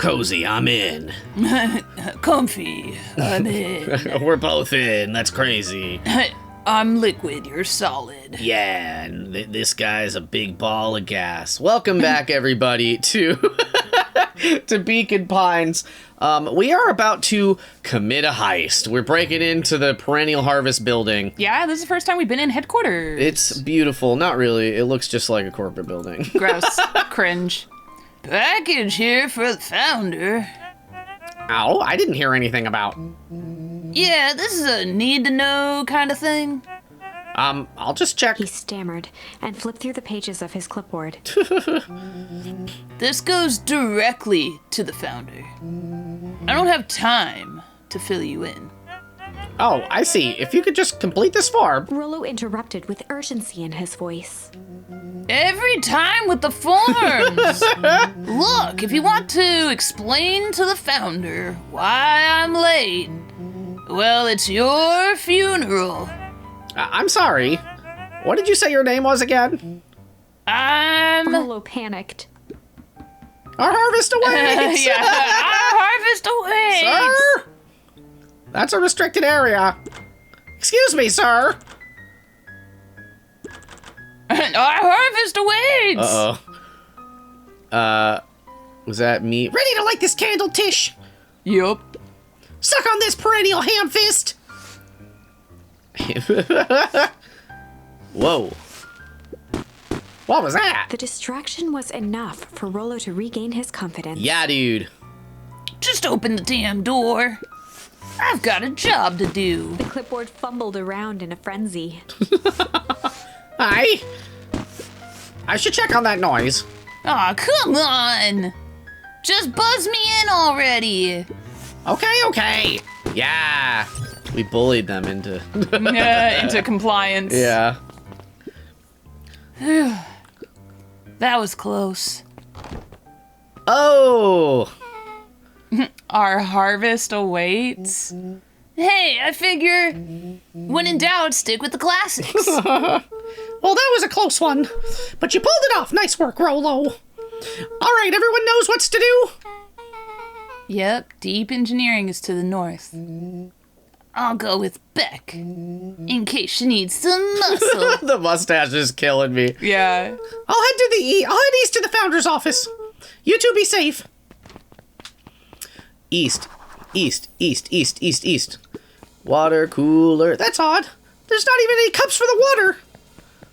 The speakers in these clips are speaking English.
Cozy, I'm in. Comfy, I'm in. We're both in. That's crazy. I'm liquid, you're solid. Yeah, and this guy's a big ball of gas. Welcome back, everybody, to to Beacon Pines. We are about to commit a heist. We're breaking into the Perennial Harvest building. Yeah, this is the first time we've been in headquarters. It's beautiful. Not really. It looks just like a corporate building. Gross. Cringe. Package here for the founder. Ow, I didn't hear anything about. Yeah, this is a need-to-know kind of thing. I'll just check. He stammered and flipped through the pages of his clipboard. This goes directly to the founder. I don't have time to fill you in. Oh, I see. If you could just complete this form. Rollo interrupted with urgency in his voice. Every time with the forms. Look, if you want to explain to the founder why I'm late, well, it's your funeral. I'm sorry. What did you say your name was again? Rollo panicked. Our harvest awaits! Yeah, our harvest awaits! Sir? That's a restricted area. Excuse me, sir. Our harvest awaits! Uh-oh. Was that me? Ready to light this candle, Tish? Yup. Suck on this perennial ham fist! Whoa. What was that? The distraction was enough for Rollo to regain his confidence. Yeah, dude. Just open the damn door. I've got a job to do. The clipboard fumbled around in a frenzy. Hi. I should check on that noise. Aw, come on! Just buzz me in already! Okay. Yeah. We bullied them into... Into compliance. Yeah. That was close. Oh! Our harvest awaits. Hey, I figure, when in doubt, stick with the classics. Well, that was a close one. But you pulled it off. Nice work, Rollo. All right, everyone knows what's to do? Yep, deep engineering is to the north. I'll go with Beck, in case she needs some muscle. The mustache is killing me. Yeah. I'll head east to the founder's office. You two be safe. East. Water cooler. That's odd. There's not even any cups for the water.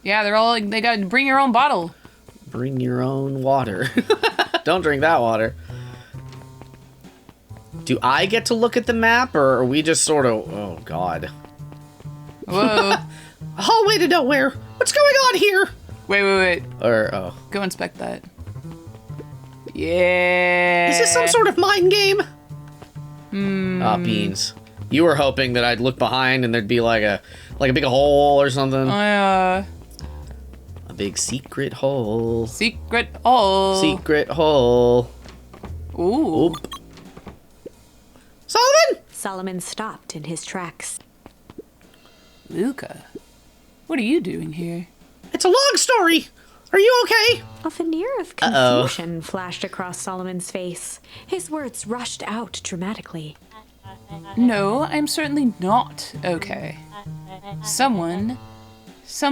Yeah, they're all like, they gotta bring your own bottle. Bring your own water. Don't drink that water. Do I get to look at the map, or are we just sort of... Oh, God. Whoa. A hallway to nowhere. What's going on here? Wait. Oh. Go inspect that. Yeah. Is this some sort of mind game? Beans. You were hoping that I'd look behind and there'd be like a big hole or something. A big secret hole. Secret hole. Secret hole. Ooh. Oop. Solomon! Solomon stopped in his tracks. Luca, what are you doing here? It's a long story. Are you okay? A veneer of confusion flashed across Solomon's face. His words rushed out dramatically. No, I'm certainly not okay. Some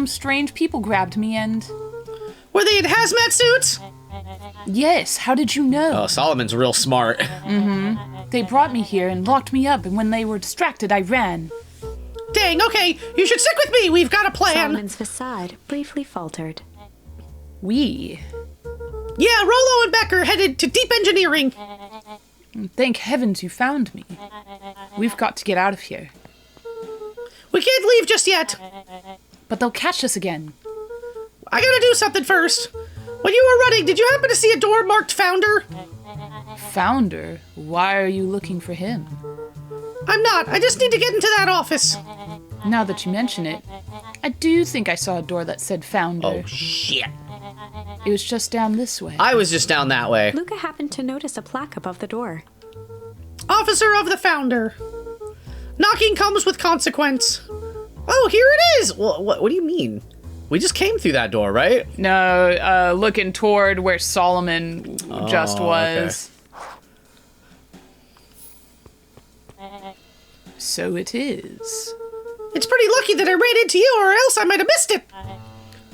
strange people grabbed me and... Were they in hazmat suits? Yes, how did you know? Oh, Solomon's real smart. They brought me here and locked me up, and when they were distracted, I ran. Dang, okay. You should stick with me. We've got a plan. Solomon's facade briefly faltered. We? Yeah, Rollo and Becker headed to deep engineering. Thank heavens you found me. We've got to get out of here. We can't leave just yet. But they'll catch us again. I gotta do something first. When you were running, did you happen to see a door marked Founder? Founder? Why are you looking for him? I'm not. I just need to get into that office. Now that you mention it, I do think I saw a door that said Founder. Oh, shit. It was just down this way. I was just down that way. Luca happened to notice a plaque above the door. Officer of the Founder. Knocking comes with consequence. Oh, here it is. What do you mean? We just came through that door, right? No, looking toward where Solomon just was. Okay. So it is. It's pretty lucky that I ran into you, or else I might have missed it.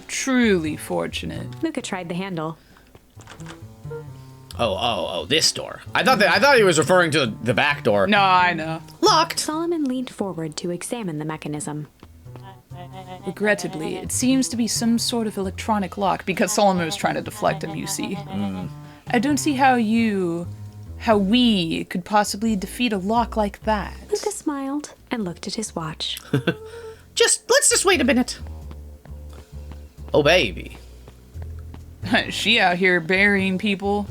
Truly fortunate. Luca tried the handle. Oh, this door. I thought he was referring to the back door. No, I know. Locked. Solomon leaned forward to examine the mechanism. Regrettably, it seems to be some sort of electronic lock because Solomon was trying to deflect him, you see. I don't see how we could possibly defeat a lock like that. Luca smiled and looked at his watch. Let's just wait a minute. Oh, baby. She out here burying people.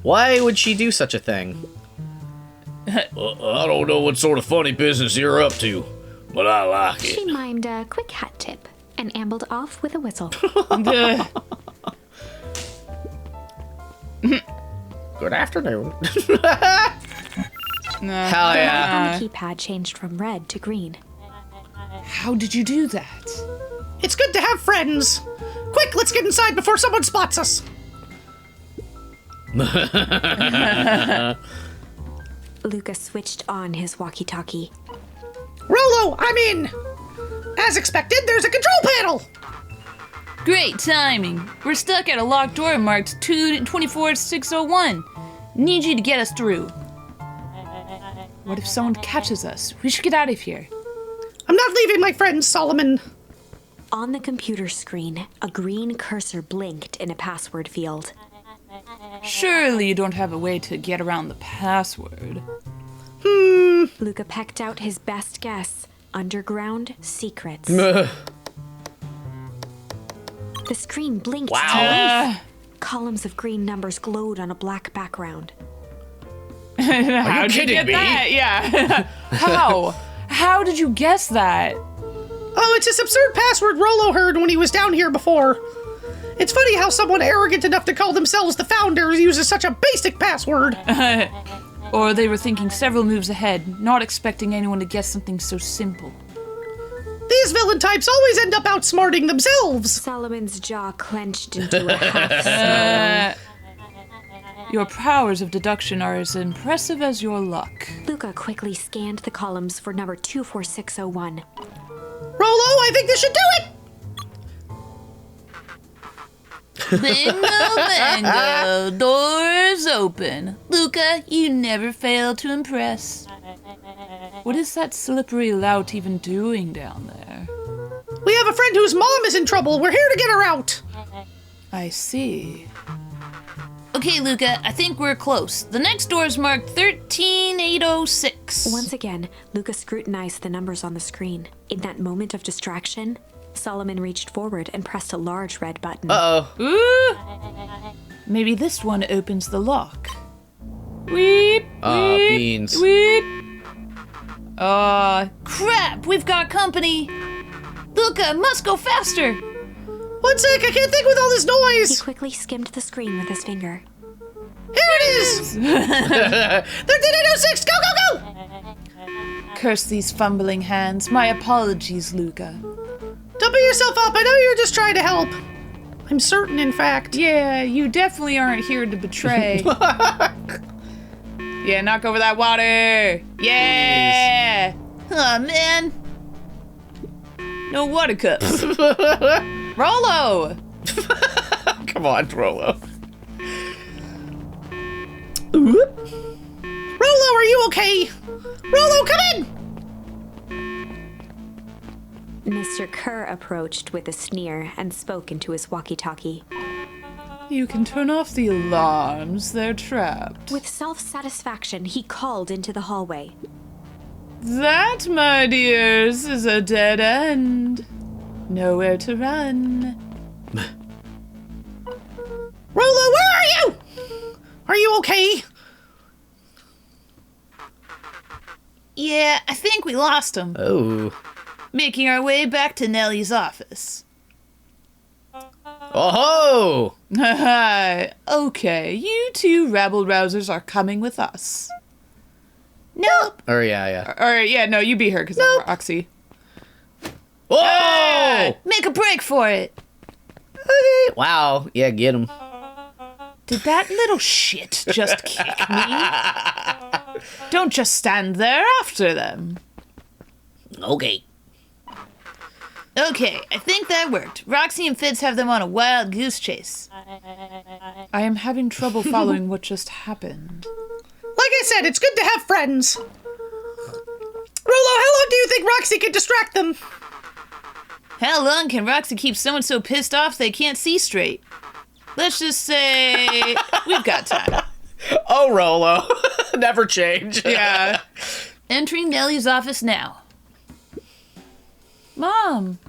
Why would she do such a thing? I don't know what sort of funny business you're up to, but I like it. She mimed a quick hat tip and ambled off with a whistle. Good afternoon. Hell The light on the keypad changed from red to green. How did you do that? It's good to have friends. Quick, let's get inside before someone spots us. Luca switched on his walkie-talkie. Rolo, I'm in. As expected, there's a control panel. Great timing. We're stuck at a locked door marked 24601. Need you to get us through. What if someone catches us? We should get out of here. I'm not leaving my friends, Solomon. On the computer screen, a green cursor blinked in a password field. Surely you don't have a way to get around the password. Luca pecked out his best guess. Underground secrets. The screen blinked to life. Columns of green numbers glowed on a black background. How did you kidding get me? that? Yeah. How? How did you guess that? Oh, it's this absurd password Rolo heard when he was down here before. It's funny how someone arrogant enough to call themselves the founder uses such a basic password. Or they were thinking several moves ahead, not expecting anyone to guess something so simple. These villain types always end up outsmarting themselves. Solomon's jaw clenched into a half smile. Your powers of deduction are as impressive as your luck. Luca quickly scanned the columns for number 24601. Rolo, I think this should do it. Bingo bango, doors open. Luca, you never fail to impress. What is that slippery lout even doing down there? We have a friend whose mom is in trouble. We're here to get her out. I see. Okay, Luca, I think we're close. The next door is marked 13806. Once again, Luca scrutinized the numbers on the screen. In that moment of distraction, Solomon reached forward and pressed a large red button. Uh-oh. Ooh! Maybe this one opens the lock. Weep! Weep! Beans. Weep! Crap! We've got company! Luca, must go faster! 1 sec, I can't think with all this He noise. quickly skimmed the screen with his finger. Here it is. 13806, go, go, go. Curse these fumbling hands. My apologies, Luca. Don't beat yourself up. I know you're just trying to help. I'm certain, in fact. Yeah, you definitely aren't here to betray. Yeah, knock over that water! Yeah! Oh, man. No water cups. Rolo! Come on, Rolo. Rolo, are you okay? Rolo, come in! Mr. Kerr approached with a sneer and spoke into his walkie-talkie. You can turn off the alarms. They're trapped. With self-satisfaction, he called into the hallway. That, my dears, is a dead end. Nowhere to run. Rolo, where are you? Are you okay? Yeah, I think we lost him. Oh. Making our way back to Nellie's office. Oh! Okay, you two rabble-rousers are coming with us. Nope. Oh, yeah. Or, yeah, no, you be her, because I'm Roxy. Whoa! Make a break for it. Okay. Wow. Yeah, get him. Did that little shit just kick me? Don't just stand there after them. Okay. Okay, I think that worked. Roxy and Fitz have them on a wild goose chase. I am having trouble following what just happened. Like I said, it's good to have friends. Rolo, how long do you think Roxy can distract them? How long can Roxy keep someone so pissed off they can't see straight? Let's just say we've got time. Oh, Rolo. Never change. Yeah. Entering Nellie's office now. Mom.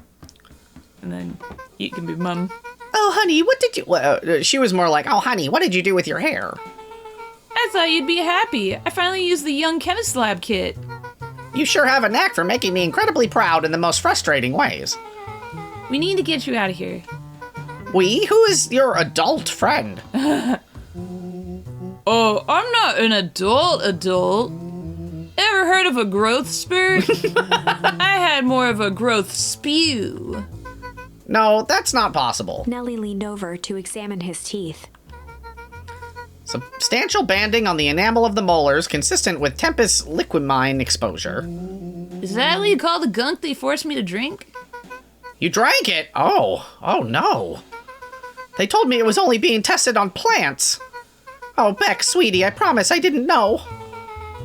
And then you can be Mom. Oh, honey, what did you... Well, she was more like, oh, honey, what did you do with your hair? I thought you'd be happy. I finally used the Young Chemist Lab kit. You sure have a knack for making me incredibly proud in the most frustrating ways. We need to get you out of here. We? Who is your adult friend? Oh, I'm not an adult. Ever heard of a growth spurt? I had more of a growth spew. No, that's not possible. Nellie leaned over to examine his teeth. Substantial banding on the enamel of the molars consistent with Tempest liquimine exposure. Is that what you call the gunk they forced me to drink? You drank it? Oh no. They told me it was only being tested on plants. Oh, Beck, sweetie, I promise I didn't know.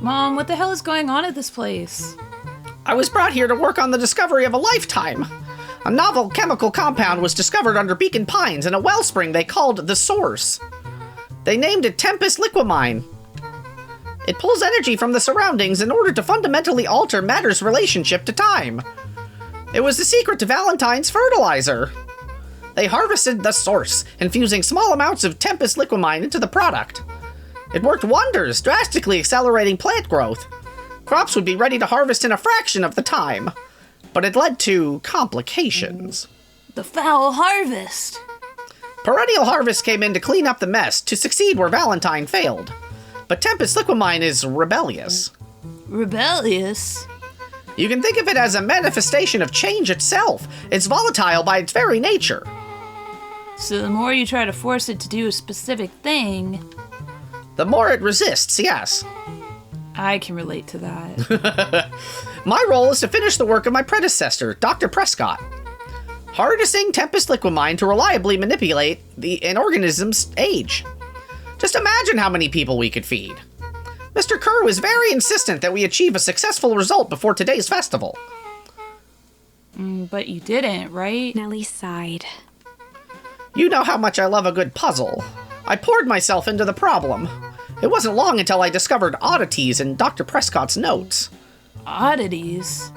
Mom, what the hell is going on at this place? I was brought here to work on the discovery of a lifetime. A novel chemical compound was discovered under Beacon Pines in a wellspring they called the Source. They named it Tempest Liquimine. It pulls energy from the surroundings in order to fundamentally alter matter's relationship to time. It was the secret to Valentine's fertilizer. They harvested the Source, infusing small amounts of Tempest Liquimine into the product. It worked wonders, drastically accelerating plant growth. Crops would be ready to harvest in a fraction of the time. But it led to complications. The foul harvest. Perennial Harvest came in to clean up the mess, to succeed where Valentine failed. But Tempest Liquimine is rebellious. Rebellious? You can think of it as a manifestation of change itself. It's volatile by its very nature. So the more you try to force it to do a specific thing... The more it resists, yes. I can relate to that. My role is to finish the work of my predecessor, Dr. Prescott. Harnessing Tempest Liquimine to reliably manipulate an organism's age. Just imagine how many people we could feed. Mr. Kerr was very insistent that we achieve a successful result before today's festival. But you didn't, right? Nellie sighed. You know how much I love a good puzzle. I poured myself into the problem. It wasn't long until I discovered oddities in Dr. Prescott's notes. Oddities?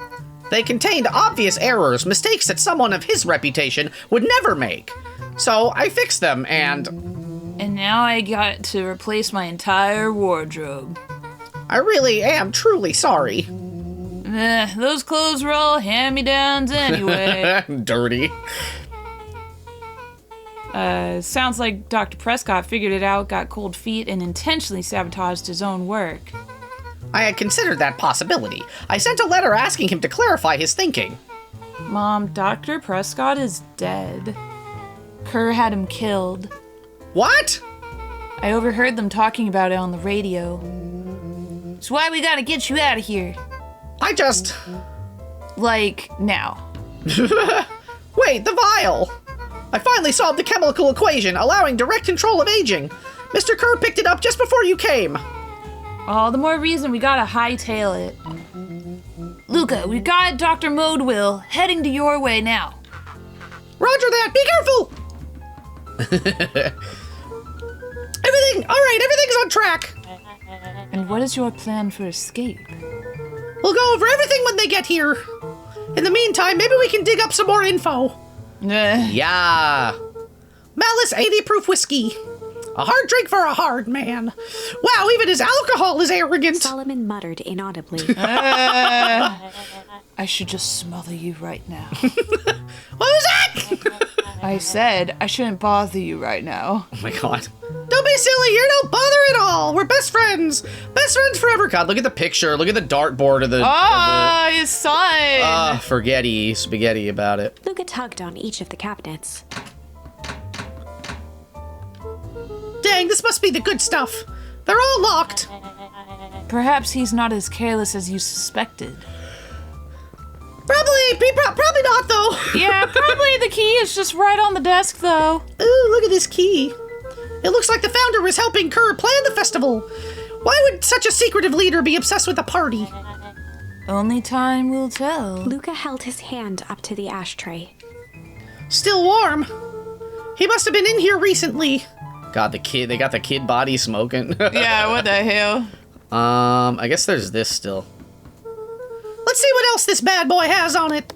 They contained obvious errors, mistakes that someone of his reputation would never make. So I fixed them and... And now I got to replace my entire wardrobe. I really am truly sorry. Those clothes were all hand-me-downs anyway. Dirty. Sounds like Dr. Prescott figured it out, got cold feet, and intentionally sabotaged his own work. I had considered that possibility. I sent a letter asking him to clarify his thinking. Mom, Dr. Prescott is dead. Kerr had him killed. What? I overheard them talking about it on the radio. It's why we gotta get you out of here. I just... Like, now. Wait, the vial! I finally solved the chemical equation, allowing direct control of aging. Mr. Kerr picked it up just before you came. All the more reason we gotta hightail it. Luca, we got Dr. Modewell heading to your way now. Roger that, be careful! Everything's on track. And what is your plan for escape? We'll go over everything when they get here. In the meantime, maybe we can dig up some more info. Yeah. Malice 80 proof whiskey. A hard drink for a hard man. Wow, even his alcohol is arrogant. Solomon muttered inaudibly. I should just smother you right now. What was that? I said I shouldn't bother you right now. Oh my god. Don't be silly, you're no bother at all. We're best friends. Best friends forever. God, look at the picture. Look at the dartboard of the... His son! Spaghetti about it. Luca tugged on each of the cabinets. Dang, this must be the good stuff. They're all locked. Perhaps he's not as careless as you suspected. Probably not, though. Yeah, probably the key is just right on the desk, though. Ooh, look at this key. It looks like the founder is helping Kerr plan the festival. Why would such a secretive leader be obsessed with a party? Only time will tell. Luca held his hand up to the ashtray. Still warm. He must have been in here recently. God, they got the kid body smoking. Yeah, what the hell? I guess there's this still. Let's see what else this bad boy has on it.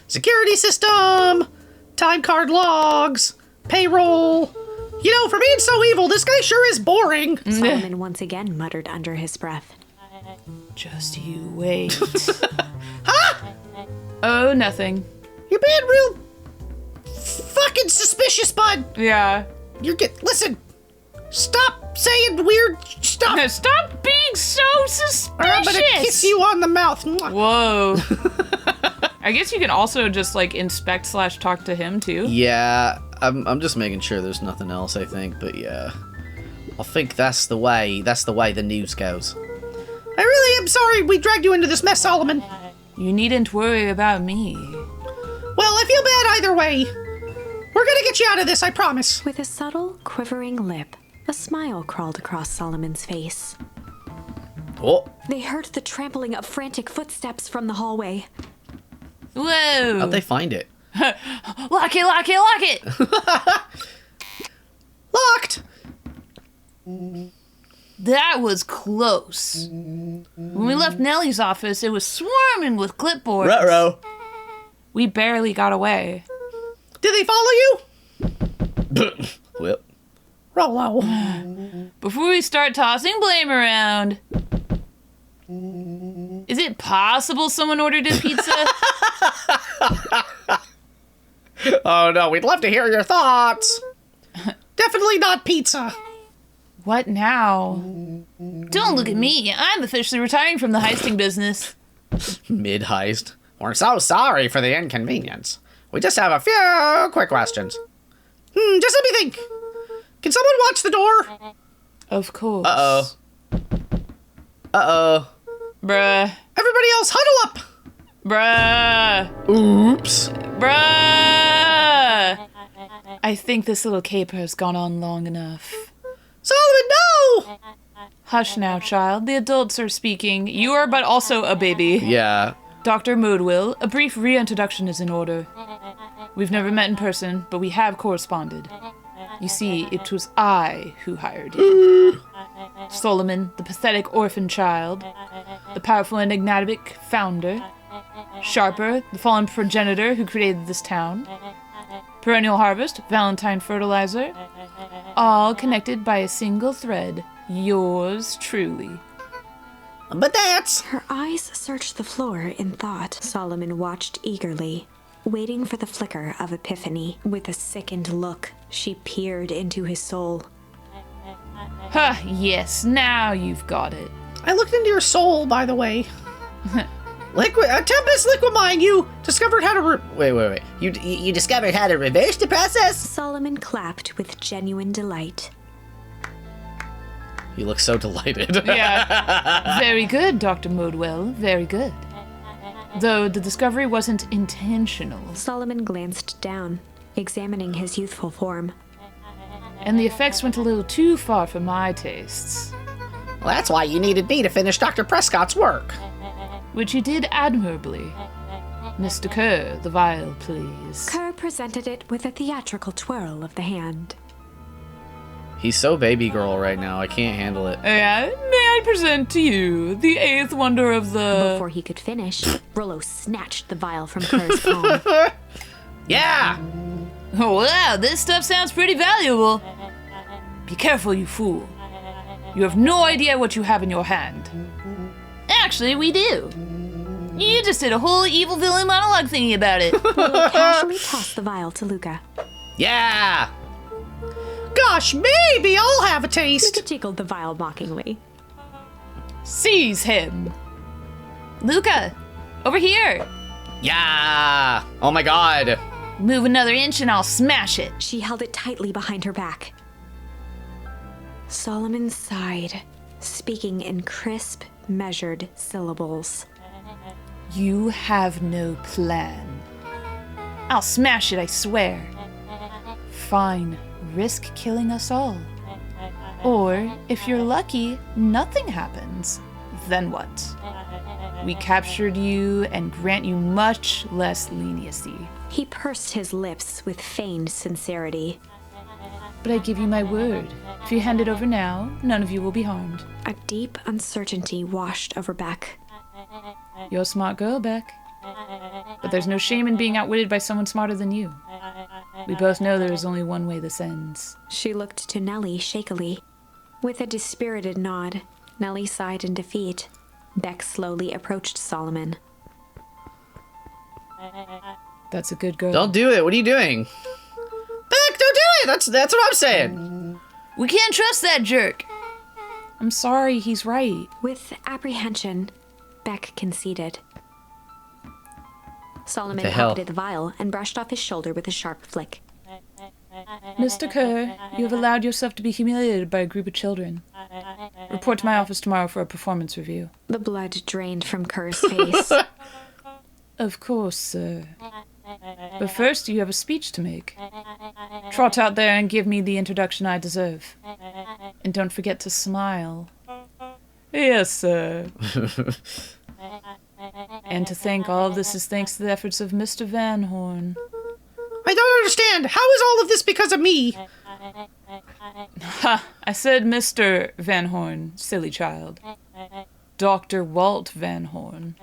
Security system, time card logs, payroll. You know, for being so evil, this guy sure is boring. Solomon once again muttered under his breath. Just you wait. Huh? Oh, nothing. You're being real fucking suspicious, bud. Yeah. Listen. Stop saying weird stuff. Stop being so suspicious. Or I'm gonna kiss you on the mouth. Whoa. I guess you can also just like inspect / talk to him too. Yeah, I'm just making sure there's nothing else, I think, but yeah. I think that's the way the news goes. I really am sorry we dragged you into this mess, Solomon. You needn't worry about me. Well, I feel bad either way. We're gonna get you out of this, I promise. With a subtle, quivering lip, a smile crawled across Solomon's face. Oh. They heard the trampling of frantic footsteps from the hallway. Whoa. How'd they find it? Lock it. Locked! That was close. When we left Nellie's office, it was swarming with clipboards. Ruh-roh. We barely got away. Did they follow you? Whip. Rollo. Before we start tossing blame around, is it possible someone ordered a pizza? Oh no, we'd love to hear your thoughts. Definitely not pizza. What now? Don't look at me. I'm officially retiring from the heisting business. Mid-heist. We're so sorry for the inconvenience. We just have a few quick questions. Just let me think. Can someone watch the door? Of course. Uh-oh. Bruh. Everybody else, huddle up. Bruh. Oops. Bruh. I think this little caper has gone on long enough. Solomon, no! Hush now, child. The adults are speaking. You are but also a baby. Yeah. Dr. Moodwill, a brief reintroduction is in order. We've never met in person, but we have corresponded. You see, it was I who hired you. Solomon, the pathetic orphan child. The powerful and enigmatic founder. Sharper, the fallen progenitor who created this town. Perennial Harvest, Valentine Fertilizer. All connected by a single thread. Yours truly. But that's... Her eyes searched the floor in thought. Solomon watched eagerly, waiting for the flicker of epiphany. With a sickened look, she peered into his soul. Ha, yes, now you've got it. I looked into your soul, by the way. Tempest Liquimine, you discovered how to Wait. You discovered how to reverse the process? Solomon clapped with genuine delight. You look so delighted. Yeah. Very good, Dr. Moodwell. Very good. Though the discovery wasn't intentional. Solomon glanced down, examining his youthful form. And the effects went a little too far for my tastes. Well, that's why you needed me to finish Dr. Prescott's work. Which you did admirably. Mr. Kerr, the vial, please. Kerr presented it with a theatrical twirl of the hand. He's so baby girl right now, I can't handle it. May I present to you the eighth wonder of the... Before he could finish, Rollo snatched the vial from Kerr's palm. Yeah! Oh, wow, this stuff sounds pretty valuable. Be careful, you fool. You have no idea what you have in your hand. Actually, we do. You just did a whole evil villain monologue thingy about it. Rollo casually tossed the vial to Luca. Yeah! Gosh, maybe I'll have a taste. Luca jiggled the vial mockingly. Seize him. Luca, over here. Yeah! Oh my god. Move another inch and I'll smash it. She held it tightly behind her back. Solomon sighed. speaking in crisp, measured syllables. You have no plan. I'll smash it, I swear. Fine, risk killing us all. Or, if you're lucky, nothing happens. Then what? We captured you and grant you much less leniency. He pursed his lips with feigned sincerity. But I give you my word. If you hand it over now, none of you will be harmed. A deep uncertainty washed over Beck. You're a smart girl, Beck. But there's no shame in being outwitted by someone smarter than you. We both know there is only one way this ends. She looked to Nellie shakily. With a dispirited nod, Nellie sighed in defeat. Beck slowly approached Solomon. That's a good girl. Don't do it. What are you doing? Beck, don't do it. That's what I'm saying. We can't trust that jerk. I'm sorry, he's right. With apprehension, Beck conceded. Solomon the hell? pocketed the vial and brushed off his shoulder with a sharp flick. Mr. Kerr, you have allowed yourself to be humiliated by a group of children. Report to my office tomorrow for a performance review. The blood drained from Kerr's face. Of course, sir. But first, you have a speech to make. Trot out there and give me the introduction I deserve. And don't forget to smile. Yes, sir. And to think all of this is thanks to the efforts of Mr. Van Horn. I don't understand. How is all of this because of me? Ha! I said Mr. Van Horn, silly child. Dr. Walt Van Horn.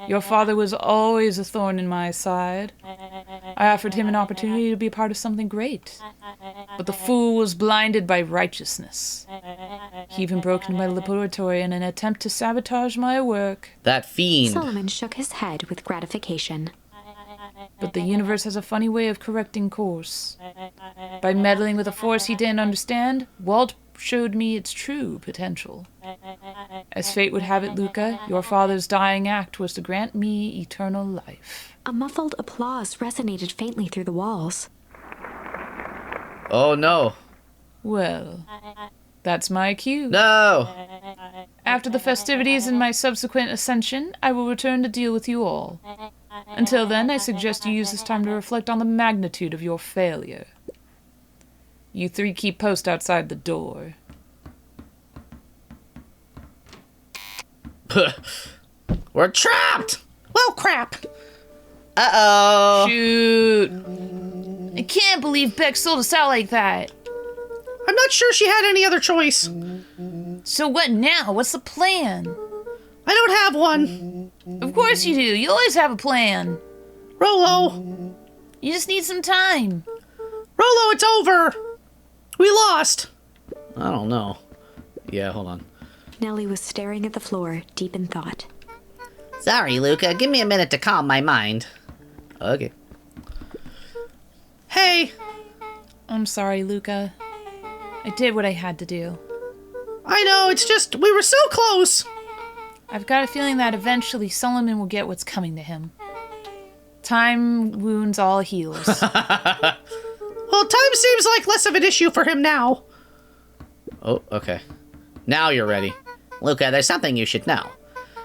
Your father was always a thorn in my side. I offered him an opportunity to be a part of something great. But the fool was blinded by righteousness. He even broke into my laboratory in an attempt to sabotage my work. That fiend. Solomon shook his head with gratification. But the universe has a funny way of correcting course. By meddling with a force he didn't understand, Walt showed me its true potential. As fate would have it, Luca, your father's dying act was to grant me eternal life. A muffled applause resonated faintly through the walls. Oh no. Well, that's my cue. No. After the festivities and my subsequent ascension, I will return to deal with you all. Until then, I suggest you use this time to reflect on the magnitude of your failure. You three keep post outside the door. We're trapped. Well, crap. Uh-oh. Shoot. I can't believe Beck sold us out like that. I'm not sure she had any other choice. So what now? What's the plan? I don't have one. Of course you do. You always have a plan. Rolo. You just need some time. Rolo, it's over. We lost. I don't know. Yeah, hold on. Nellie was staring at the floor, deep in thought. Sorry, Luca. Give me a minute to calm my mind. Okay. Hey. I'm sorry, Luca. I did what I had to do. I know, it's just, we were so close. I've got a feeling that eventually Solomon will get what's coming to him. Time wounds all heals. Well, time seems like less of an issue for him now. Oh, okay. Now you're ready. Luca, there's something you should know.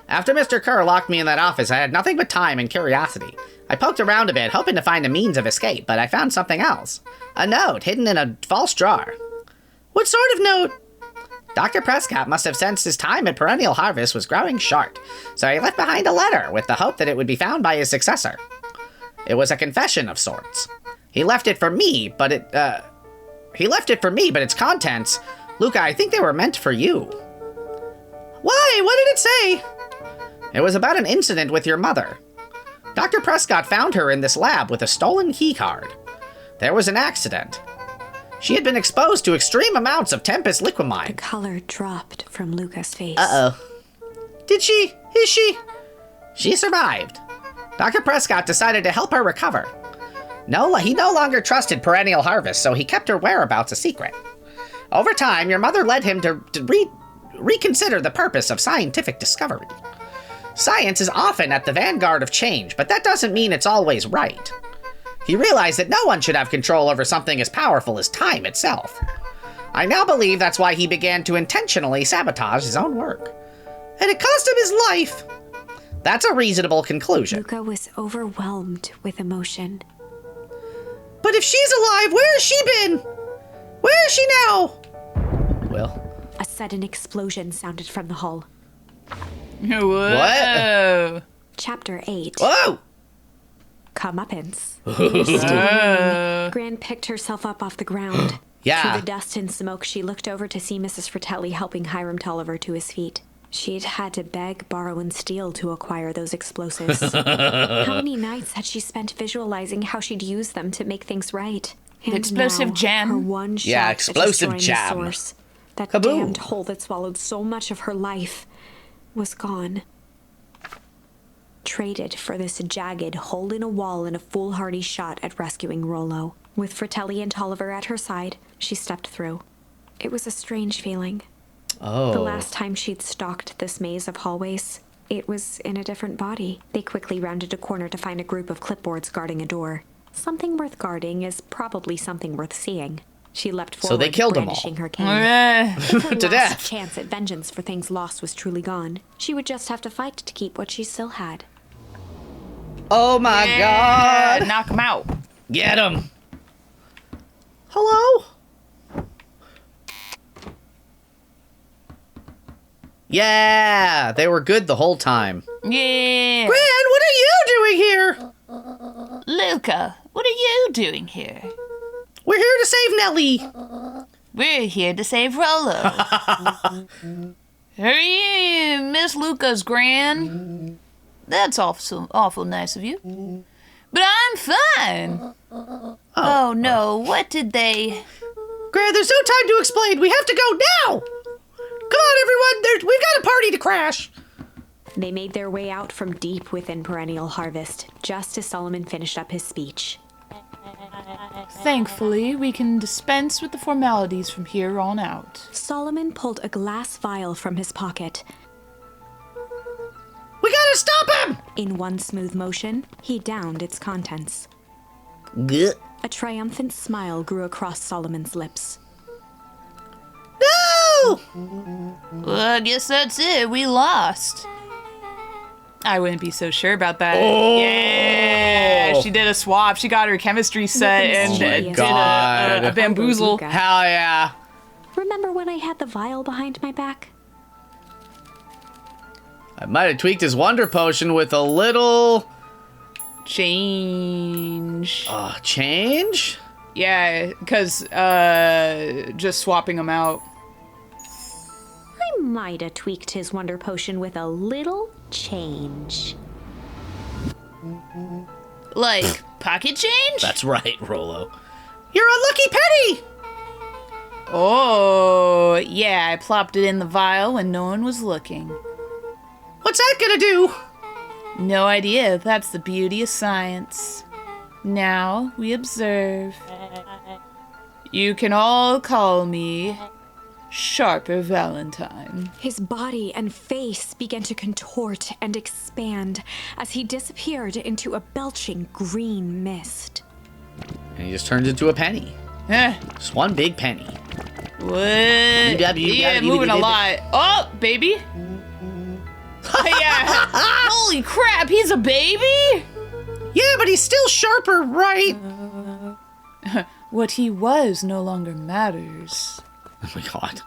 After Mr. Kerr locked me in that office, I had nothing but time and curiosity. I poked around a bit, hoping to find a means of escape, but I found something else. A note hidden in a false drawer. What sort of note? Dr. Prescott must have sensed his time at Perennial Harvest was growing short, so he left behind a letter with the hope that it would be found by his successor. It was a confession of sorts. He left it for me, but its contents, Luca, I think they were meant for you. Why? What did it say? It was about an incident with your mother. Dr. Prescott found her in this lab with a stolen keycard. There was an accident. She had been exposed to extreme amounts of Tempest The liquamine. color dropped from Luca's face. Uh-oh. Did she? Is she? She survived. Dr. Prescott decided to help her recover. He no longer trusted Perennial Harvest, so he kept her whereabouts a secret. Over time, your mother led him to reconsider the purpose of scientific discovery. Science is often at the vanguard of change, but that doesn't mean it's always right. He realized that no one should have control over something as powerful as time itself. I now believe that's why he began to intentionally sabotage his own work. And it cost him his life. That's a reasonable conclusion. Luca was overwhelmed with emotion. But if she's alive, where has she been? Where is she now? Well. A sudden explosion sounded from the hull. Whoa. Chapter 8. Whoa! Comeuppance. Oh. Gran picked herself up off the ground. Yeah. Through the dust and smoke, she looked over to see Mrs. Fratelli helping Hiram Tolliver to his feet. She'd had to beg, borrow, and steal to acquire those explosives. How many nights had she spent visualizing how she'd use them to make things right? And explosive now, jam. Her one shot Yeah, at explosive destroying jam. the source, that Kaboom. damned hole that swallowed so much of her life, was gone. Traded for this jagged hole in a wall and a foolhardy shot at rescuing Rollo. With Fratelli and Tolliver at her side, she stepped through. It was a strange feeling. Oh. The last time she'd stalked this maze of hallways, it was in a different body. They quickly rounded a corner to find a group of clipboards guarding a door. Something worth guarding is probably something worth seeing. She leapt forward, So they killed them all. brandishing her cane. Eh. If her To last death. chance at vengeance for things lost was truly gone, she would just have to fight to keep what she still had. Oh my God. Knock him out. Get him. Hello? Yeah, they were good the whole time. Yeah. Gran, what are you doing here? Luca, what are you doing here? We're here to save Nellie. We're here to save Rollo. Hurry, Miss Luca's gran. That's awful nice of you. But I'm fine. Oh no, what did they... Gran, there's no time to explain. We have to go now. Come on, everyone. We've got a party to crash. They made their way out from deep within Perennial Harvest, just as Solomon finished up his speech. Thankfully, we can dispense with the formalities from here on out. Solomon pulled a glass vial from his pocket. We gotta stop him. In one smooth motion, he downed its contents. Gah. A triumphant smile grew across Solomon's lips. No! Well, I guess that's it. We lost. I wouldn't be so sure about that. Oh. Yeah, she did a swap. She got her chemistry set and Oh my did God. a bamboozle. Hell yeah. Remember when I had the vial behind my back? I might have tweaked his wonder potion with a little Change. change. Yeah, because just swapping them out. I might have tweaked his wonder potion with a little change. Like, pocket change? That's right, Rollo. You're a lucky penny. Oh, yeah, I plopped it in the vial when no one was looking. What's that gonna do? No idea. That's the beauty of science. Now we observe. You can all call me Sharper Valentine. His body and face began to contort and expand as he disappeared into a belching green mist. And he just turns into a penny. Eh, Just one big penny. what? Yeah, moving a lot. Oh, baby. Yeah. Holy crap, he's a baby? Yeah, but he's still Sharper, right? What he was no longer matters. Oh my God.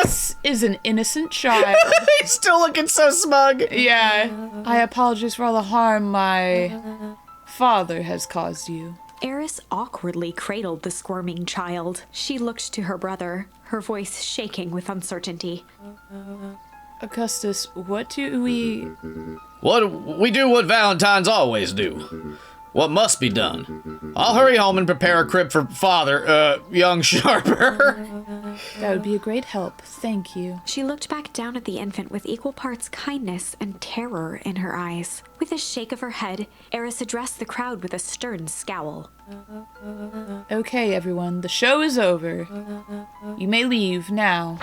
This is an innocent child. He's still looking so smug. Yeah. I apologize for all the harm my father has caused you. Eris awkwardly cradled the squirming child. She looked to her brother, her voice shaking with uncertainty. Augustus, what do we... What we do what Valentines always do. What must be done. I'll hurry home and prepare a crib for father, young Sharper. That would be a great help. Thank you. She looked back down at the infant with equal parts kindness and terror in her eyes. With a shake of her head, Eris addressed the crowd with a stern scowl. Okay, everyone, the show is over. You may leave now.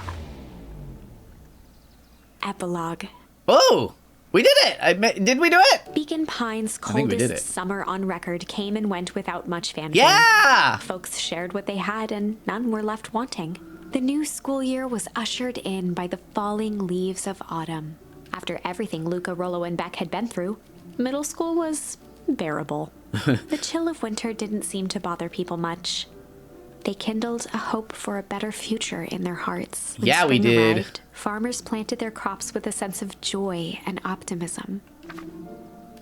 Epilogue. Oh, We did it! Did we do it? Beacon Pines' think we did it. coldest summer on record came and went without much fanfare. Yeah! Folks shared what they had, and none were left wanting. The new school year was ushered in by the falling leaves of autumn. After everything Luca, Rollo, and Beck had been through, middle school was bearable. The chill of winter didn't seem to bother people much. They kindled a hope for a better future in their hearts. When Yeah, we spring did. arrived, farmers planted their crops with a sense of joy and optimism.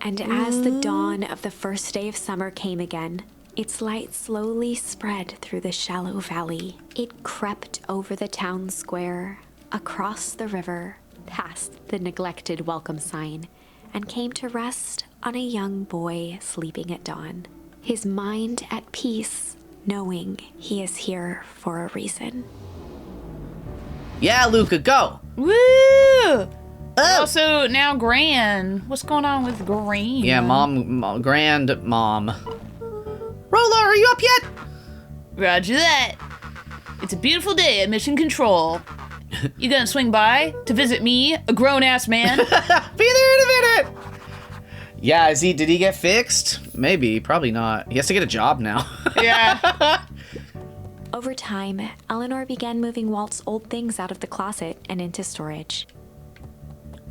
And as the dawn of the first day of summer came again, its light slowly spread through the shallow valley. It crept over the town square, across the river, past the neglected welcome sign, and came to rest on a young boy sleeping at dawn, his mind at peace, knowing he is here for a reason. Yeah, Luca, go! Woo! Oh! Also, now Gran. What's going on with Gran? Yeah, grandmom. Rollo, are you up yet? Roger that. It's a beautiful day at Mission Control. You gonna swing by to visit me, a grown-ass man? Be there in a minute! Yeah, did he get fixed? Maybe, probably not. He has to get a job now. Yeah. Over time, Eleanor began moving Walt's old things out of the closet and into storage.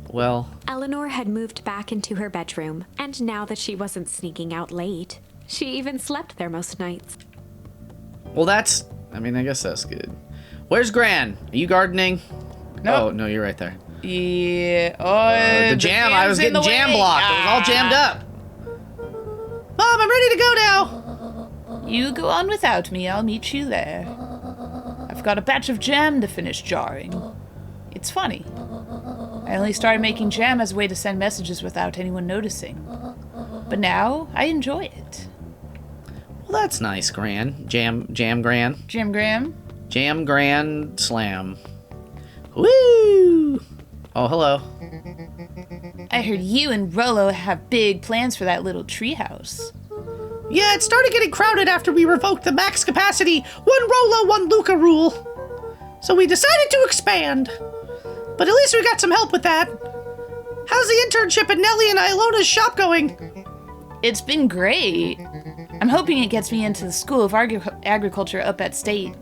Well, Eleanor had moved back into her bedroom, and now that she wasn't sneaking out late, she even slept there most nights. I guess that's good. Where's Gran? Are you gardening? Nope. Oh, no, you're right there. Yeah. Oh, The jam, I was jam's in getting the jam way. blocked. It was all jammed up. Mom, I'm ready to go now. You go on without me. I'll meet you there. I've got a batch of jam to finish jarring. It's funny. I only started making jam as a way to send messages without anyone noticing. But now, I enjoy it. Well, that's nice, Gran. Jam Gran. Jam Graham? Jam Grand Slam. Woo! Oh, hello. I heard you and Rollo have big plans for that little treehouse. Yeah, it started getting crowded after we revoked the max capacity, one Rollo, one Luca rule. So we decided to expand. But at least we got some help with that. How's the internship at Nellie and Ilona's shop going? It's been great. I'm hoping it gets me into the School of Agriculture up at State.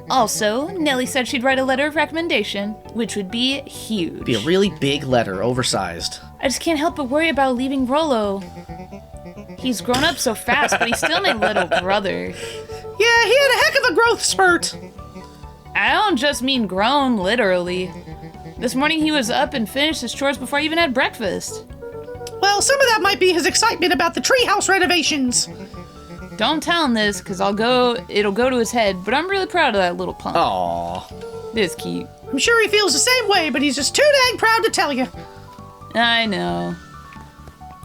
Also, Nellie said she'd write a letter of recommendation, which would be huge. Be a really big letter, oversized. I just can't help but worry about leaving Rollo. He's grown up so fast, but he's still my little brother. Yeah, he had a heck of a growth spurt. I don't just mean grown, literally. This morning he was up and finished his chores before I even had breakfast. Well, some of that might be his excitement about the treehouse renovations. Don't tell him this, because it'll go to his head, but I'm really proud of that little punk. Aww. It's cute. I'm sure he feels the same way, but he's just too dang proud to tell you. I know.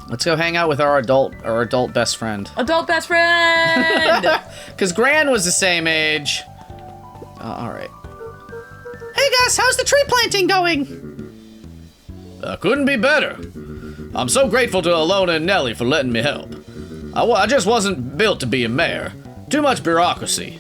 Let's go hang out with our adult best friend. Adult best friend! Because Gran was the same age. All right. Hey, Gus, how's the tree planting going? Couldn't be better. I'm so grateful to Alona and Nellie for letting me help. I just wasn't built to be a mayor. Too much bureaucracy.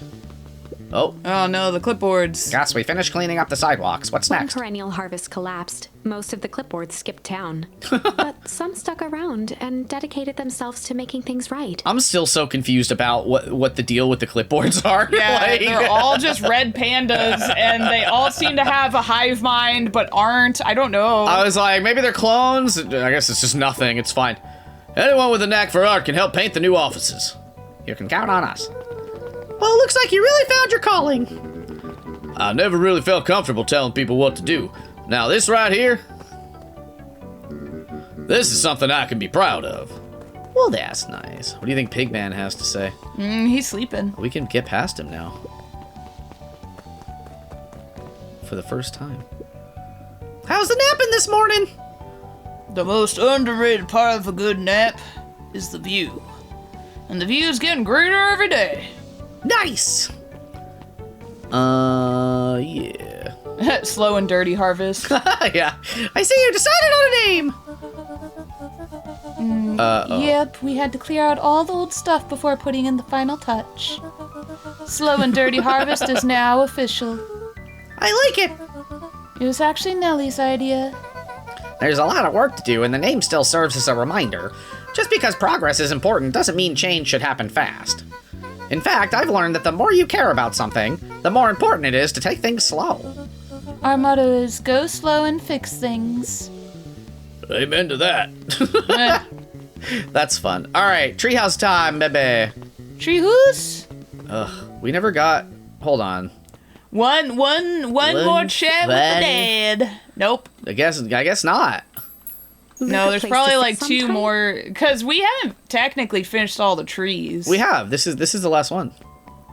Oh. Oh no, the clipboards. Gus, we finished cleaning up the sidewalks. What's When next? perennial harvest collapsed, most of the clipboards skipped town. But some stuck around and dedicated themselves to making things right. I'm still so confused about what the deal with the clipboards are. Yeah, Like- they're all just red pandas, and they all seem to have a hive mind, but aren't. I don't know. I was like, maybe they're clones? I guess it's just nothing. It's fine. Anyone with a knack for art can help paint the new offices. You can count on us. Well, it looks like you really found your calling. I never really felt comfortable telling people what to do. Now, this right here, this is something I can be proud of. Well, that's nice. What do you think Pigman has to say? He's sleeping. We can get past him now. For the first time. How's the napping this morning? The most underrated part of a good nap is the view. And the view's getting greater every day. Nice! Yeah. Slow and dirty harvest. Yeah. I see you decided on a name! Yep, we had to clear out all the old stuff before putting in the final touch. Slow and Dirty Harvest is now official. I like it! It was actually Nellie's idea. There's a lot of work to do, and the name still serves as a reminder. Just because progress is important doesn't mean change should happen fast. In fact, I've learned that the more you care about something, the more important it is to take things slow. Our motto is go slow and fix things. Amen to that. Eh, That's fun. All right, treehouse time, baby. Treehouse? Ugh, we never got... Hold on. One more chat with the dad. Nope. I guess not. No, there's place probably to like sit 2 sometime? more, because we haven't technically finished all the trees. We have. This is the last one.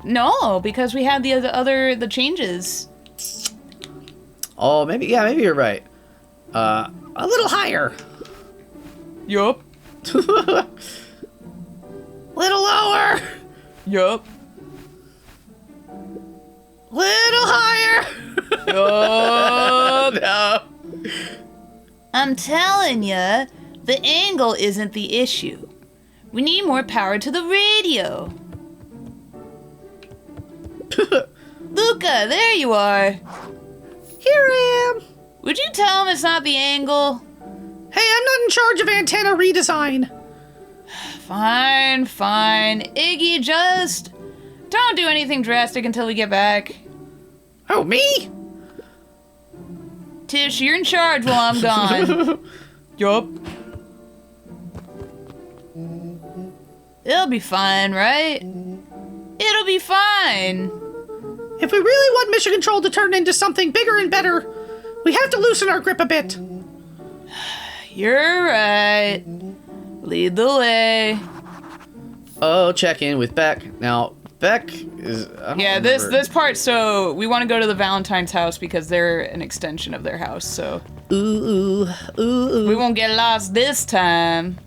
No, because we had the changes. Oh, maybe you're right. A little higher. Yup. Little lower. Yup. Little higher. Yup. No. I'm telling ya, the angle isn't the issue. We need more power to the radio. Luca, there you are. Here I am. Would you tell him it's not the angle? Hey, I'm not in charge of antenna redesign. Fine. Iggy, just don't do anything drastic until we get back. Oh, me? Tish, you're in charge while I'm gone. Yup. It'll be fine, right? It'll be fine. If we really want mission control to turn into something bigger and better, we have to loosen our grip a bit. You're right. Lead the way. Oh, check in with Beck. Now, Beck is... I don't Yeah, remember. this part, so we want to go to the Valentine's house because they're an extension of their house, so Ooh. we won't get lost this time.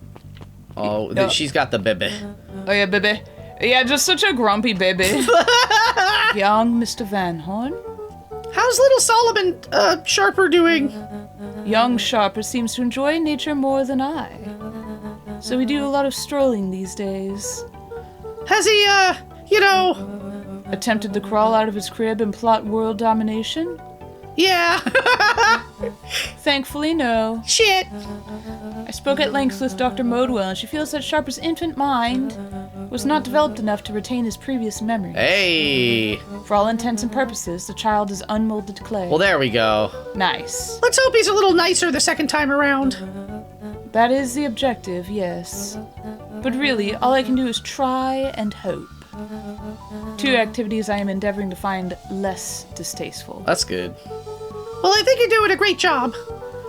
Oh, Yeah. she's got the baby. Oh yeah, baby. Yeah, just such a grumpy baby. Young Mr. Van Horn. How's little Solomon Sharper doing? Young Sharper seems to enjoy nature more than I. So we do a lot of strolling these days. Has he, Attempted to crawl out of his crib and plot world domination? yeah. Thankfully, no. Shit. I spoke at length with Dr. Modwell, and she feels that Sharper's infant mind was not developed enough to retain his previous memories. Hey. For all intents and purposes, the child is unmolded clay. Well, there we go. Nice. Let's hope he's a little nicer the second time around. That is the objective, yes. But really, all I can do is try and hope. 2 activities I am endeavoring to find less distasteful. That's good. Well, I think you're doing a great job.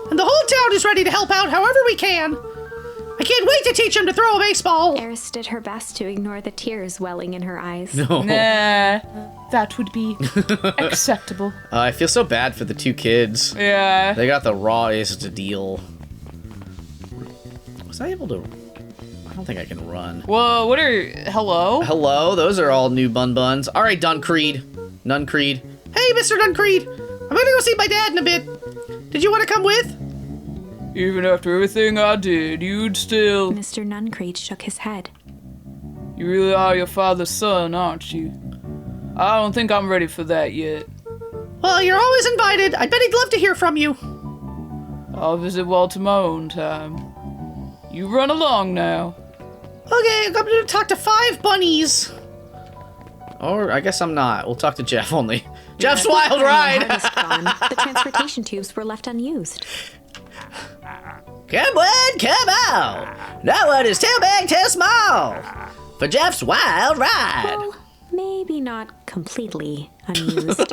And the whole town is ready to help out however we can. I can't wait to teach him to throw a baseball. Eris did her best to ignore the tears welling in her eyes. No. Nah, that would be acceptable. I feel so bad for the 2 kids. Yeah. They got the rawest deal. Was I able to... I don't think I can run. Whoa, what are... Hello? Hello, those are all new buns. All right, Duncreed. Nuncreed. Hey, Mr. Duncreed. I'm gonna go see my dad in a bit. Did you want to come with? Even after everything I did, you'd still... Mr. Nuncreed shook his head. You really are your father's son, aren't you? I don't think I'm ready for that yet. Well, you're always invited. I bet he'd love to hear from you. I'll visit Walt in my own time. You run along now. Okay, I'm gonna talk to 5 bunnies. Or I guess I'm not. We'll talk to Jeff only. Jeff's wild ride. The harvest gone. The transportation tubes were left unused. Come on, come on. No one is too big, too small for Jeff's wild ride. Well, maybe not completely unused.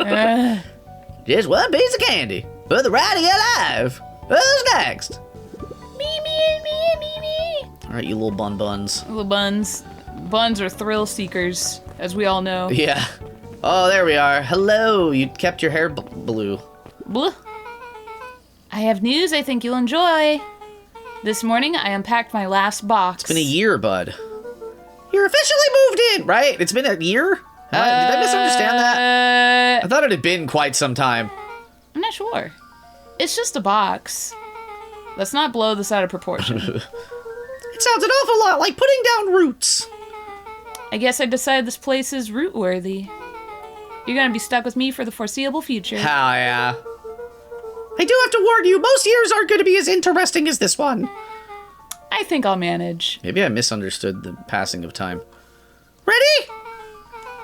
Just one piece of candy for the ride of your life. Who's next? Me. All right, you little buns. Little buns. Buns are thrill seekers, as we all know. Yeah. Oh, there we are. Hello. You kept your hair blue. Blah. I have news I think you'll enjoy. This morning, I unpacked my last box. It's been a year, bud. You're officially moved in, right? It's been a year? Did I misunderstand that? I thought it had been quite some time. I'm not sure. It's just a box. Let's not blow this out of proportion. It sounds an awful lot like putting down roots. I guess I decided this place is root-worthy. You're gonna be stuck with me for the foreseeable future. Hell yeah. I do have to warn you, most years aren't going to be as interesting as this one. I think I'll manage. Maybe I misunderstood the passing of time. Ready?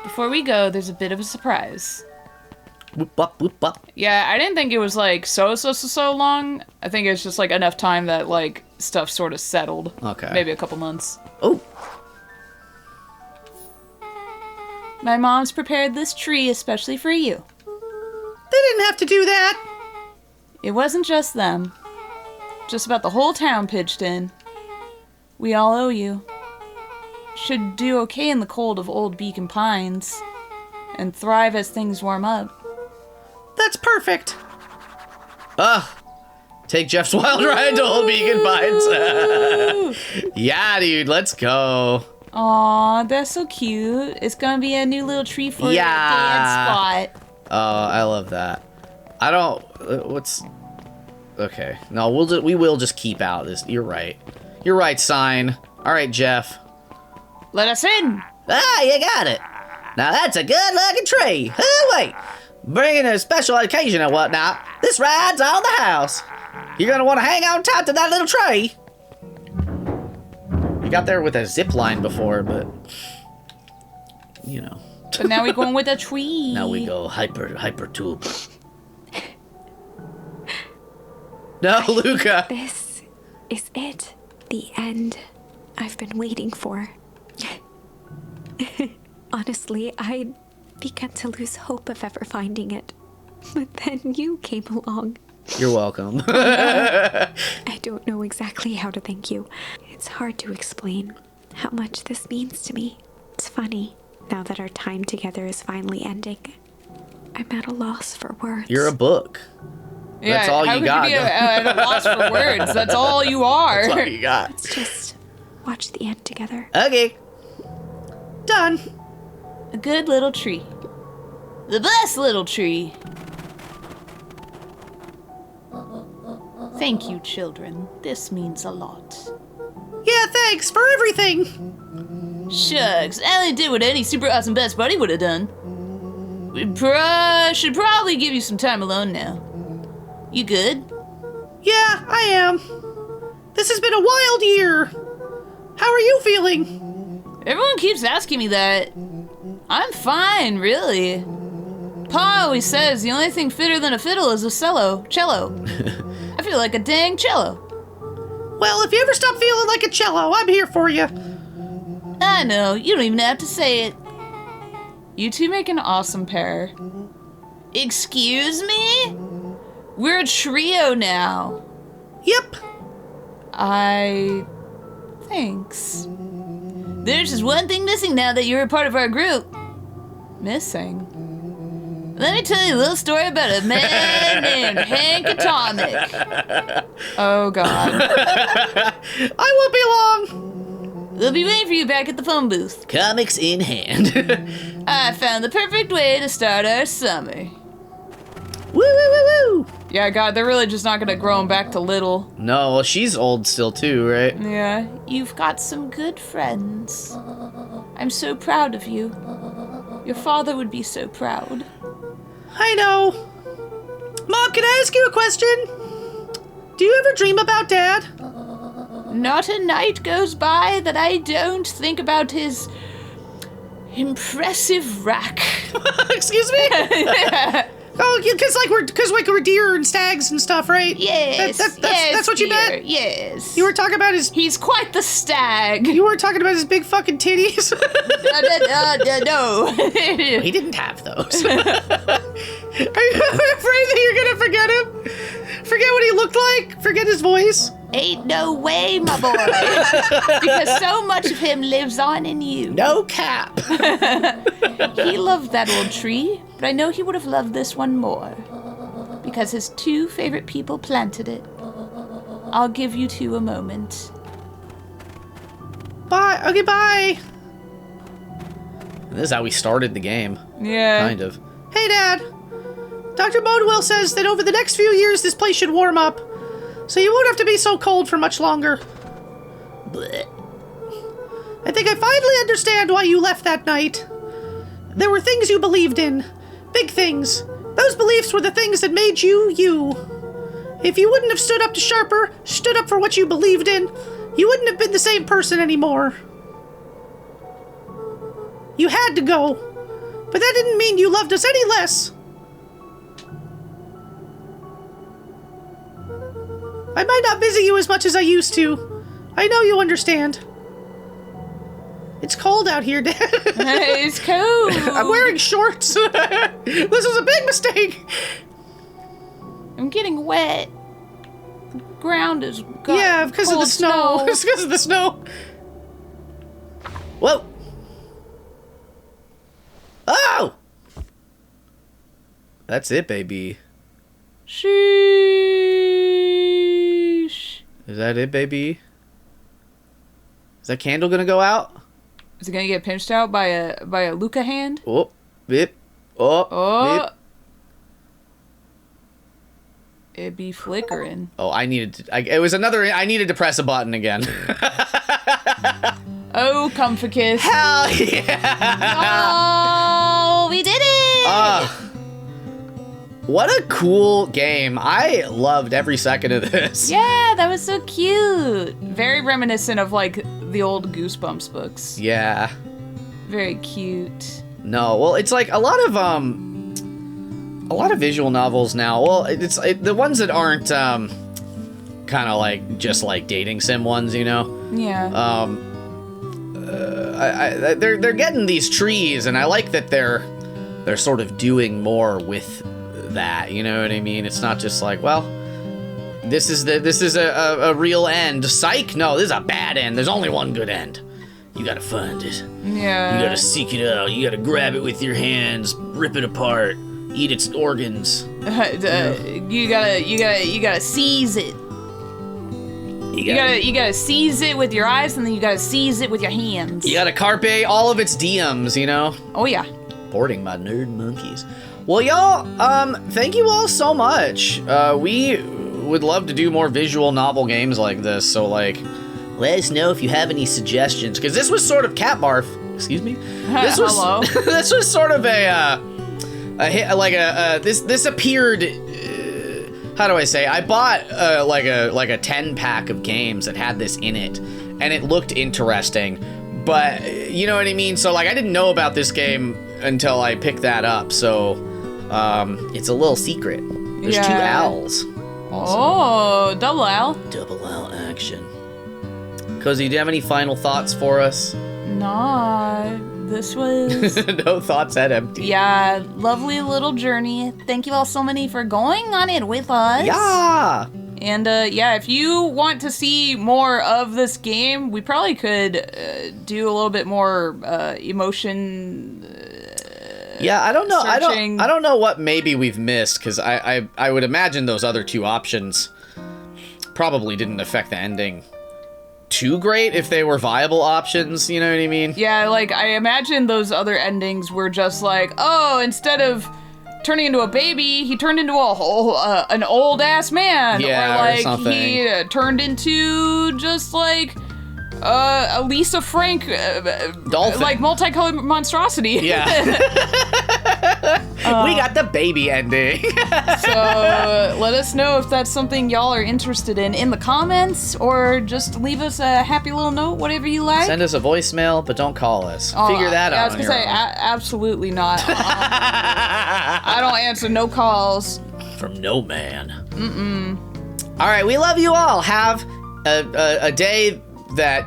Before we go, there's a bit of a surprise. Whoop, whoop, whoop, whoop. Yeah, I didn't think it was, like, so long. I think it's just, like, enough time that, like, stuff sort of settled. Okay. Maybe a couple months. Oh. My mom's prepared this tree especially for you. They didn't have to do that. It wasn't just them. Just about the whole town pitched in. We all owe you. Should do okay in the cold of old Beacon Pines. And thrive as things warm up. That's perfect. Take Jeff's wild ride to Old Beacon Pines. Yeah, dude, let's go. Aw, that's so cute. It's gonna be a new little tree for your dance spot. Oh, I love that. I don't. What's? Okay. No, we will just keep out this. You're right. You're right, sign. All right, Jeff. Let us in. Ah, you got it. Now that's a good-looking tree. Oh, wait. Bringing a special occasion and whatnot, this ride's on the house. You're gonna want to hang on tight to that little tree. We got there with a zip line before, but you know. But now we're going with a tree. Now we go hyper tube. No, Luca. This is it. The end I've been waiting for. Honestly, I'd begun to lose hope of ever finding it. But then you came along. You're welcome. I don't know exactly how to thank you. It's hard to explain how much this means to me. It's funny, now that our time together is finally ending. I'm at a loss for words. You're a book. Yeah, that's all how you could got. You be at a loss for words? That's all you are. That's all you got. Let's just watch the end together. Okay. Done. A good little tree. The best little tree. Thank you, children. This means a lot. Yeah, thanks for everything. Shucks, I only did what any super awesome best buddy would have done. We should probably give you some time alone now. You good? Yeah, I am. This has been a wild year. How are you feeling? Everyone keeps asking me that. I'm fine, really. Pa always says the only thing fitter than a fiddle is a cello. I feel like a dang cello. Well, if you ever stop feeling like a cello, I'm here for you. I know, you don't even have to say it. You two make an awesome pair. Excuse me? We're a trio now. Yep. Thanks. There's just one thing missing now that you're a part of our group. Missing? Let me tell you a little story about a man named Hank Atomic. Oh, God. I won't be long. We'll be waiting for you back at the phone booth. Comics in hand. I found the perfect way to start our summer. Woo, woo, woo, woo. Yeah, God, they're really just not gonna grow him back to little. No, well, she's old still too, right? Yeah, you've got some good friends. I'm so proud of you. Your father would be so proud. I know. Mom, can I ask you a question? Do you ever dream about Dad? Not a night goes by that I don't think about his impressive rack. Excuse me? Oh, because we're deer and stags and stuff, right? Yes, that's what you dear, meant? Yes. You were talking about his... He's quite the stag. You were talking about his big fucking titties? No. He didn't have those. Are you afraid that you're gonna forget him? Forget what he looked like? Forget his voice? Ain't no way, my boy. Because so much of him lives on in you. No cap. He loved that old tree, but I know he would have loved this one more. Because his two favorite people planted it. I'll give you two a moment. Bye. Okay, bye. This is how we started the game. Yeah. Kind of. Hey, Dad. Dr. Bodwell says that over the next few years, this place should warm up. So you won't have to be so cold for much longer. Blech. I think I finally understand why you left that night. There were things you believed in. Big things. Those beliefs were the things that made you, you. If you wouldn't have stood up to Sharper, stood up for what you believed in, you wouldn't have been the same person anymore. You had to go, but that didn't mean you loved us any less. I might not visit you as much as I used to. I know you understand. It's cold out here, Dad. It's cold. I'm wearing shorts. This was a big mistake. I'm getting wet. The ground is Yeah, because of the snow. It's because of the snow. Whoa. Oh! That's it, baby. Sheesh. Is that it, baby? Is that candle gonna go out? Is it gonna get pinched out by a Luca hand? Oh, bip. Oh, Oh. bip. It'd be flickering. Oh, I needed to, I needed to press a button again. Oh, comfort kiss. Hell yeah! Oh, we did it! What a cool game. I loved every second of this. Yeah, that was so cute. Very reminiscent of like the old Goosebumps books. Yeah. Very cute. No, well, it's like a lot of visual novels now. Well, the ones that aren't kind of like just like dating sim ones, you know. Yeah. They're getting these trees, and I like that they're sort of doing more with that. You know what I mean? It's not just like, well, this is a real end. Psych? No, this is a bad end. There's only one good end. You gotta find it. Yeah. You gotta seek it out. You gotta grab it with your hands, rip it apart, eat its organs. You gotta seize it. You gotta seize it with your eyes, and then you gotta seize it with your hands. You gotta carpe all of its diems, you know? Oh yeah. Boarding my nerd monkeys. Well, y'all, thank you all so much. We would love to do more visual novel games like this, so like, let us know if you have any suggestions, because this was sort of cat barf. Excuse me. This was Hello. this was sort of a hit, like this appeared. How do I say? I bought like a 10-pack of games that had this in it, and it looked interesting, but you know what I mean. So like, I didn't know about this game until I picked that up. So it's a little secret. There's two owls. Oh, double owl. Double owl action. Cozy, do you have any final thoughts for us? Nah, this was... No thoughts that empty. Yeah, lovely little journey. Thank you all so many for going on it with us. Yeah! And yeah, if you want to see more of this game, we probably could do a little bit more emotion... Yeah, I don't know. Searching. I don't know what maybe we've missed, because I would imagine those other two options probably didn't affect the ending too great if they were viable options, you know what I mean? Yeah, like, I imagine those other endings were just like, oh, instead of turning into a baby, he turned into an old-ass man. Yeah, or, like, something. he turned into just, like, a Lisa Frank, Dolphin. like, multicolored monstrosity. Yeah. We got the baby ending. So let us know if that's something y'all are interested in the comments, or just leave us a happy little note, whatever you like. Send us a voicemail, but don't call us. Figure that out. I was gonna say, absolutely not. I don't answer no calls. From no man. All right, we love you all. Have a day that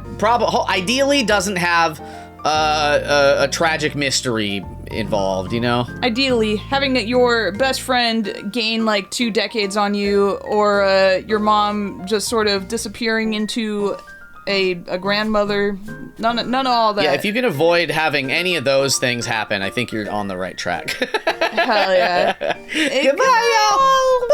ideally doesn't have a tragic mystery involved, you know? Ideally, having your best friend gain like 2 decades on you, or your mom just sort of disappearing into a grandmother. None of all that. Yeah, if you can avoid having any of those things happen, I think you're on the right track. Hell yeah. Goodbye, y'all!